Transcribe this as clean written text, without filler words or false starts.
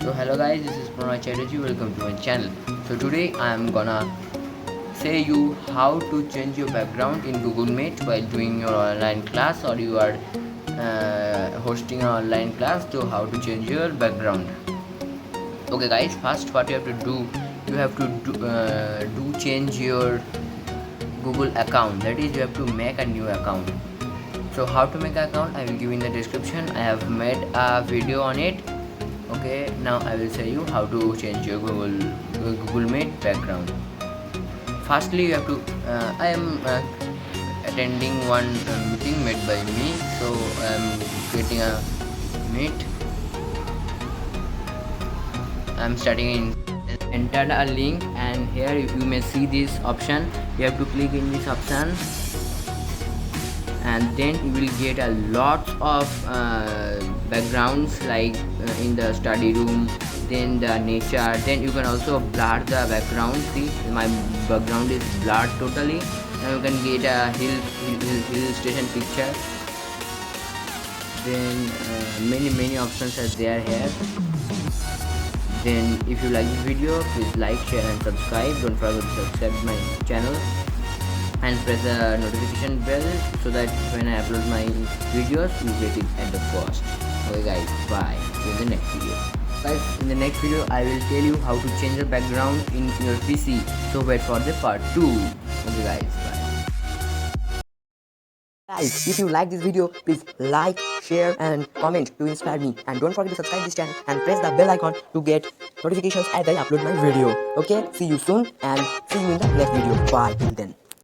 So hello guys, this is Pranoy Chatterjee. Welcome to my channel. So today I am gonna say you how to change your background in Google Meet while doing your online class, or you are hosting an online class. So how to change your background. Okay guys, first what you have to do, you have to do change your Google account. That is, you have to make a new account. So how to make an account, I will give in the description. I have made a video on it. Okay, now I will show you how to change your Google Meet background. Firstly, you have to I am attending one meeting made by me, so I am creating a meet. I am starting in enter a link, and here you may see this option. You have to click in this option, and then you will get a lot of backgrounds, like in the study room, then the nature. Then you can also blur the background. See, my background is blurred totally. Now you can get a hill station picture. Then many options are there here. Then if you like this video, please like, share and subscribe. Don't forget to subscribe my channel and press the notification bell so that when I upload my videos you get it at the first. Okay guys, bye. See you in the next video. Guys, in the next video I will tell you how to change the background in your PC. So wait for the part 2. Okay guys, bye. Guys, if you like this video, please like, share and comment to inspire me, and don't forget to subscribe this channel and press the bell icon to get notifications as I upload my video. Okay, see you soon and see you in the next video. Bye till then.